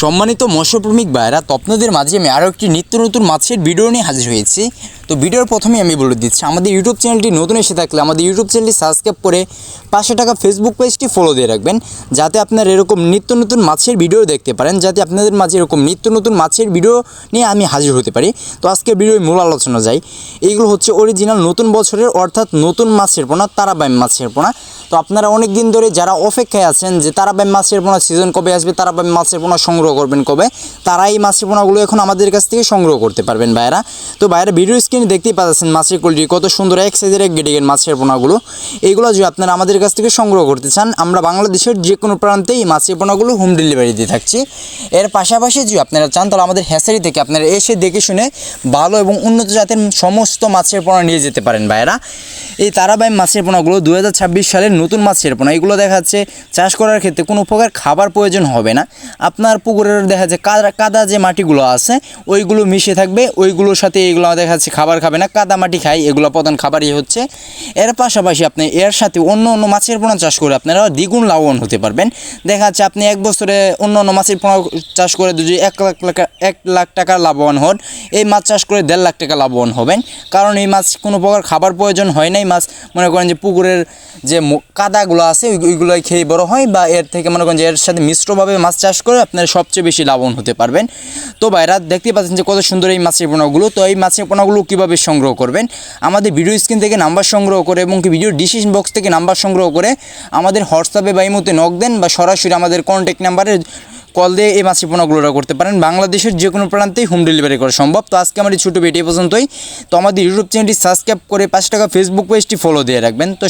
সম্মানিত মৎস্যপ্রেমিক ভাইরা, তো আপনাদের মাঝে আমি আরও একটি নিত্য নতুন মাছের ভিডিও নিয়ে হাজির হয়েছি। তো ভিডিওর প্রথমেই আমি বলে দিচ্ছি, আমাদের ইউটিউব চ্যানেলটি নতুন এসে থাকলে আমাদের ইউটিউব চ্যানেলটি সাবস্ক্রাইব করে 500 টাকা ফেসবুক পেজটি ফলো দিয়ে রাখবেন, যাতে আপনারা এরকম নিত্য নতুন মাছের ভিডিও দেখতে পারেন, যাতে আপনাদের মাঝে এরকম নিত্য নতুন মাছের ভিডিও নিয়ে আমি হাজির হতে পারি। তো আজকের ভিডিওর মূল আলোচনা যাই। এইগুলো হচ্ছে অরিজিনাল নতুন বছরের অর্থাৎ নতুন মাছের পোনা, তারাবাইম মাছের পোনা। তো আপনারা অনেক দিন ধরে যারা অপেক্ষায় আছেন যে তারাবাইম মাছের পোনা সিজন কবে আসবে, তারাবাইম মাছের পোনা সংগ্রহ করবেন কবে, তারা এই মাছের পোনাগুলো এখন আমাদের কাছ থেকে সংগ্রহ করতে পারবেন ভাইরা। তো ভাইরা ভিডিও স্ক্রিনে দেখতেই পাচ্ছেন মাছের কোয়ালিটি কত সুন্দর, এক সাইজের এক গেটিংয়ের মাছের পোনাগুলো। এইগুলো যদি আপনারা আমাদের কাছ থেকে সংগ্রহ করতে চান, আমরা বাংলাদেশের যে কোনো প্রান্তে এই মাছের পোনাগুলো হোম ডেলিভারি দিয়ে থাকছি। এর পাশাপাশি যদি আপনারা চান তাহলে আমাদের হ্যাচারি থেকে আপনারা এসে দেখে শুনে ভালো এবং উন্নত জাতের সমস্ত মাছের পোনা নিয়ে যেতে পারেন ভাইরা। এই তারাবাইম মাছের পোনাগুলো 2026 সালের নতুন মাছের পোনা। এগুলো দেখা যাচ্ছে চাষ করার ক্ষেত্রে কোনো প্রকার খাবার প্রয়োজন হবে না। আপনার পুকুরের দেখা যাচ্ছে কাদা যে মাটিগুলো আছে ওইগুলো মিশে থাকবে, ওইগুলোর সাথে এগুলো দেখা যাচ্ছে খাবার খাবে না, কাদা মাটি খায়, এগুলো প্রধান খাবারই হচ্ছে। এর পাশাপাশি আপনি এর সাথে অন্য অন্য মাছের পোনা চাষ করে আপনারা দ্বিগুণ লাভবান হতে পারবেন। দেখা যাচ্ছে আপনি এক বছরে অন্য অন্য মাছের পোনা চাষ করে যদি 1 লাখ টাকা লাভবান হন, এই মাছ চাষ করে 1.5 লাখ টাকা লাভবান হবেন। কারণ এই মাছ কোনো প্রকার খাবার প্রয়োজন হয় নাই। মাছ মনে করেন যে পুকুরের যে কাদাগুলো আছে ওইগুলোই খেয়ে বড় হয়, বা এর থেকে মনে করেন যে এর সাথে মিশ্রভাবে মাছ চাষ করে আপনারা সবচেয়ে বেশি লাভবান হতে পারবেন। তো ভাইরা দেখতে পাচ্ছেন যে কত সুন্দর এই মাছের পোনাগুলো। তো এই মাছের পোনাগুলো কীভাবে সংগ্রহ করবেন, আমাদের ভিডিও স্ক্রিন থেকে নাম্বার সংগ্রহ করে এবং ভিডিও ডিসক্রিপশন বক্স থেকে নাম্বার সংগ্রহ করে আমাদের হোয়াটসঅ্যাপে বা ইমোতে নক দেন, বা সরাসরি আমাদের কন্ট্যাক্ট নাম্বারে কল দিয়ে এই মাছের পোনাগুলো করতে পারেন। বাংলাদেশের যে কোনো প্রান্তেই হোম ডেলিভারি করা সম্ভব। তো আজকে আমার এই ছোটো ভিডিও পর্যন্তই। তো আমাদের ইউটিউব চ্যানেলটি সাবস্ক্রাইব করে 5 টাকা ফেসবুক পেজটি ফলো দিয়ে রাখবেন। তো